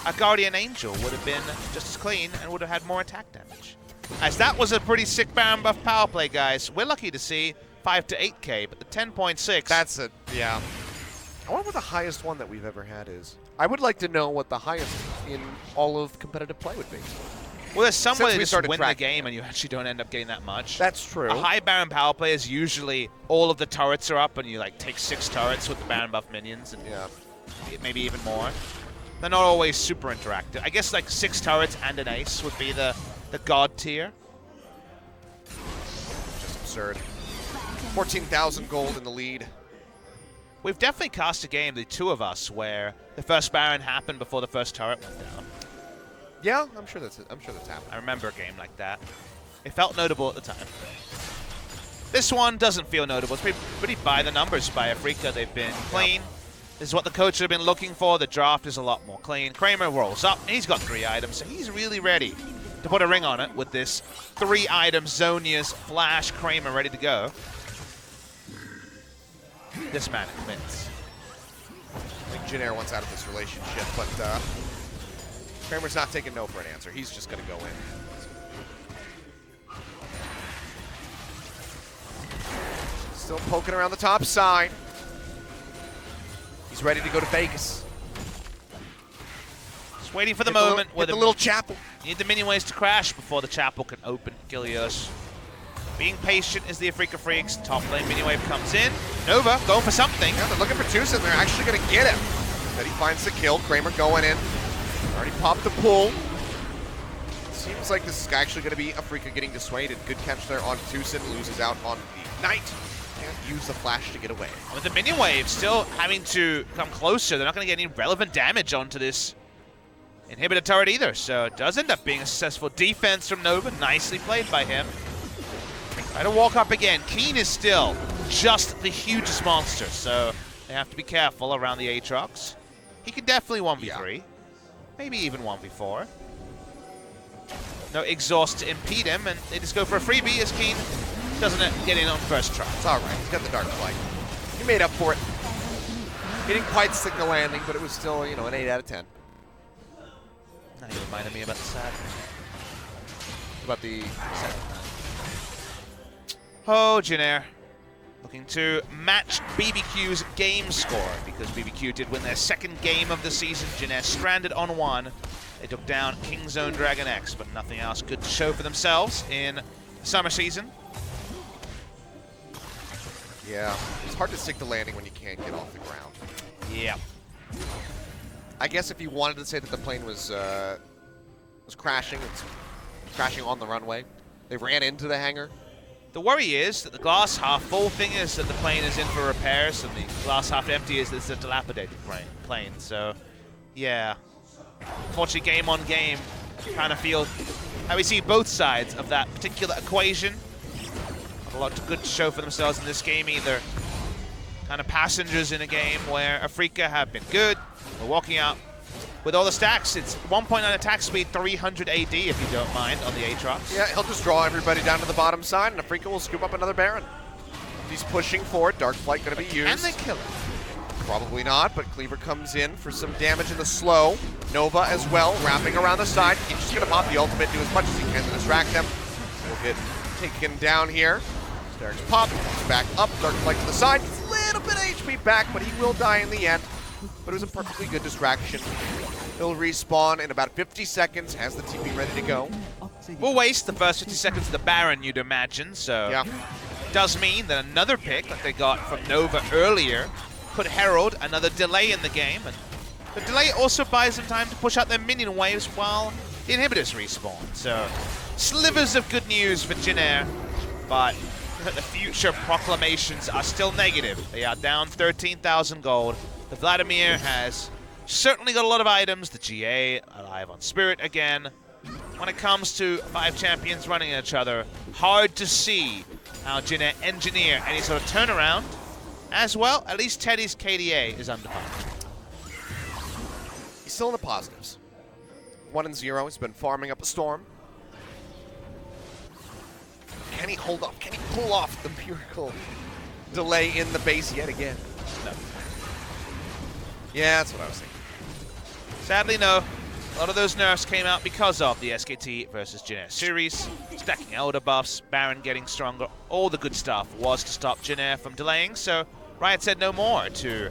A Guardian Angel would have been just as clean and would have had more attack damage. As that was a pretty sick Baron buff power play, guys. We're lucky to see 5 to 8k, but the 10.6. That's it, yeah. I wonder what the highest one that we've ever had is. I would like to know what the highest in all of competitive play would be. Well, there's some way to just win the tracking game and you actually don't end up getting that much. That's true. A high Baron power play is usually all of the turrets are up and you like take 6 turrets with the Baron buff minions and maybe even more. They're not always super interactive. I guess like 6 turrets and an ace would be the god tier. Just absurd. 14,000 gold in the lead. We've definitely cast a game, the two of us, where the first Baron happened before the first turret went down. Yeah, I'm sure that's happened. I remember a game like that. It felt notable at the time. This one doesn't feel notable. It's pretty by the numbers by Afreeca. They've been clean. This is what the coach would have been looking for. The draft is a lot more clean. Kramer rolls up. He's got 3 items, so he's really ready to put a ring on it with this 3-item Zonia's Flash. Kramer ready to go. This man commits. I think Jin Air wants out of this relationship, but Kramer's not taking no for an answer. He's just going to go in. Still poking around the top side. He's ready to go to Vegas. Just waiting for the moment where the little chapel. Need the minion waves to crash before the chapel can open. Gilios being patient is the Afreeca Freecs. Top lane minion wave comes in. Nova going for something. Yeah, they're looking for Tucson. They're actually going to get him. Then he finds the kill. Kramer going in. Already popped the pull. Seems like this is actually going to be Afreeca getting dissuaded. Good catch there on Tucson. Loses out on the Knight. Can't use the flash to get away. With the minion wave still having to come closer, they're not going to get any relevant damage onto this inhibitor turret either. So it does end up being a successful defense from Nova. Nicely played by him. Try to walk up again. Keen is still just the hugest monster, so they have to be careful around the Aatrox. He can definitely 1v3, maybe even 1v4. No exhaust to impede him, and they just go for a freebie as Keen doesn't get in on first try. It's all right. He's got the Dark Flight. He made up for it. He didn't quite stick the landing, but it was still, you know, an 8 out of 10. Now you reminded me about the sad. About the Oh, Jin Air looking to match BBQ's game score because BBQ did win their 2nd game of the season. Jin Air stranded on 1. They took down Kingzone Dragon X, but nothing else good to show for themselves in the summer season. Yeah, it's hard to stick the landing when you can't get off the ground. Yeah. I guess if you wanted to say that the plane was crashing, it's crashing on the runway. They ran into the hangar. The worry is that the glass half full thing is that the plane is in for repairs, and the glass half empty is that it's a dilapidated plane. So, yeah. Unfortunately, game on game, kind of feel how we see both sides of that particular equation. Not a lot of good to show for themselves in this game either. Kind of passengers in a game where Afreeca have been good. We're walking out with all the stacks. It's 1.9 attack speed, 300 AD if you don't mind on the Aatrox. Yeah, he'll just draw everybody down to the bottom side, and Afreeca will scoop up another Baron. He's pushing forward. Dark Flight going to be used. Can they kill him? Probably not, but Cleaver comes in for some damage in the slow. Nova as well, wrapping around the side. He's just going to pop the ultimate, do as much as he can to distract them. We'll get taken down here. Starks pop, comes back up. Dark Flight to the side. He's a little bit HP back, but he will die in the end. But it was a perfectly good distraction. He'll respawn in about 50 seconds, has the TP ready to go. We'll waste the first 50 seconds of the Baron, you'd imagine, so yeah. Does mean that another pick that they got from Nova earlier could herald another delay in the game, and the delay also buys them time to push out their minion waves while the inhibitors respawn. So, slivers of good news for Jin Air, but the future proclamations are still negative. They are down 13,000 gold. The Vladimir has certainly got a lot of items. The GA alive on Spirit again. When it comes to 5 champions running at each other, hard to see how Jin Air engineer any sort of turnaround. As well, at least Teddy's KDA is under par. He's still in the positives. 1-0, he's been farming up a storm. Can he hold off? Can he pull off the miracle delay in the base yet again? No. Yeah, that's what I was thinking. Sadly, no. A lot of those nerfs came out because of the SKT versus Jin Air series. Stacking Elder buffs, Baron getting stronger, all the good stuff was to stop Jin Air from delaying, so Riot said no more to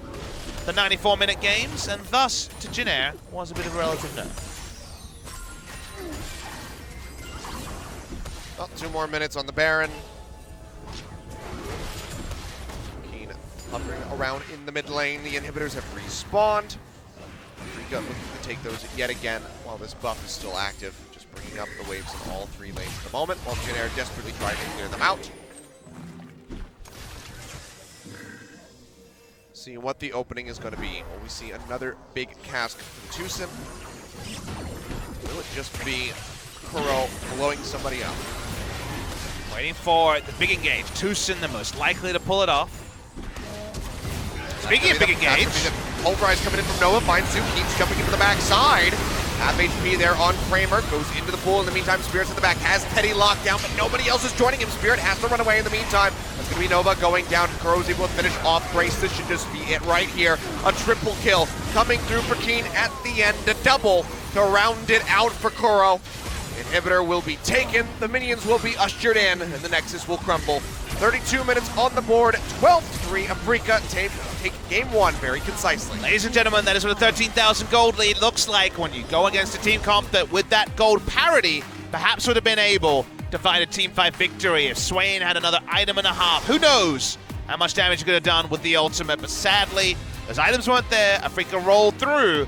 the 94-minute games, and thus to Jin Air was a bit of a relative nerf. Well, 2 more minutes on the Baron. Keen hovering around in the mid lane. The inhibitors have respawned. Afreeca looking to take those yet again while this buff is still active. Just bringing up the waves in all 3 lanes at the moment, while Jin Air desperately trying to clear them out. See what the opening is going to be. Will we see another big cask from Tucson? Will it just be Kuro blowing somebody up? Waiting for the big engage. Tucson, the most likely to pull it off. Speaking of big engage, Pulverize coming in from Nova, finds Keeps jumping into the backside. Half HP there on Kramer, goes into the pool. In the meantime, Spirit's at the back, has Teddy locked down, but nobody else is joining him. Spirit has to run away in the meantime. That's going to be Nova going down. Kuro's able to finish off Grace. This should just be it right here. A triple kill coming through for Keen at the end. A double to round it out for Kuro. Inhibitor will be taken, the minions will be ushered in, and the Nexus will crumble. 32 minutes on the board, 12-3. Afreeca take game one very concisely. Ladies and gentlemen, that is what a 13,000 gold lead looks like when you go against a team comp that, with that gold parity, perhaps would have been able to find a team fight victory if Swain had another item and a half. Who knows how much damage he could have done with the ultimate, but sadly, those items weren't there. Afreeca rolled through.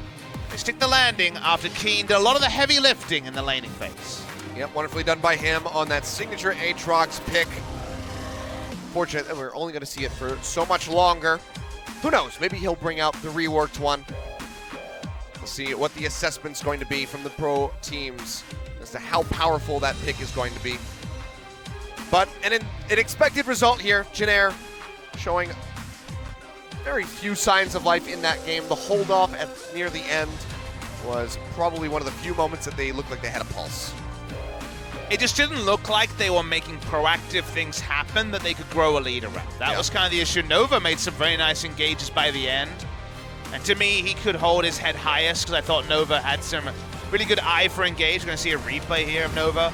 They stick the landing after Keen did a lot of the heavy lifting in the laning phase. Yep, wonderfully done by him on that signature Aatrox pick. Fortunate that we're only going to see it for so much longer. Who knows? Maybe he'll bring out the reworked one. We'll see what the assessment's going to be from the pro teams as to how powerful that pick is going to be. But an expected result here. Jin showing very few signs of life in that game. The hold off at near the end was probably one of the few moments that they looked like they had a pulse. It just didn't look like they were making proactive things happen that they could grow a lead around. That was kind of the issue. Nova made some very nice engages by the end. And to me, he could hold his head highest because I thought Nova had some really good eye for engage. We're going to see a replay here of Nova.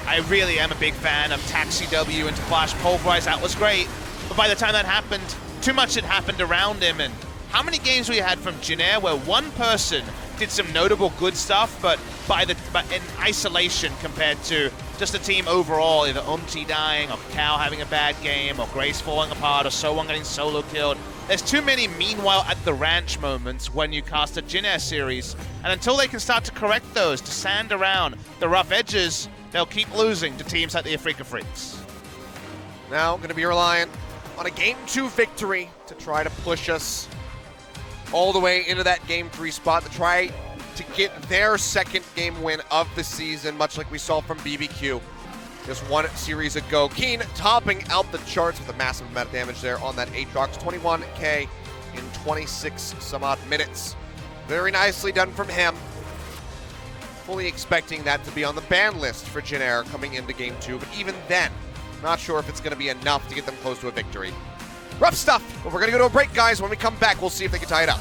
I really am a big fan of Taxi W into Flash Pulverize. That was great. But by the time that happened, too much had happened around him. And how many games we had from Jin where one person did some notable good stuff, but in isolation compared to just the team overall, either dying, or Cal having a bad game, or Grace falling apart, or So1 getting solo killed. There's too many meanwhile at the ranch moments when you cast a Jin series, and until they can start to correct those, to sand around the rough edges, they'll keep losing to teams like the Afreeca Freecs. Now going to be reliant on a Game 2 victory to try to push us all the way into that Game 3 spot, to try to get their second game win of the season, much like we saw from BBQ just one series ago. Keen topping out the charts with a massive amount of damage there on that Aatrox, 21k in 26 some odd minutes. Very nicely done from him. Fully expecting that to be on the ban list for Jin coming into Game 2, but even then, not sure if it's going to be enough to get them close to a victory. Rough stuff, but we're going to go to a break, guys. When we come back, we'll see if they can tie it up.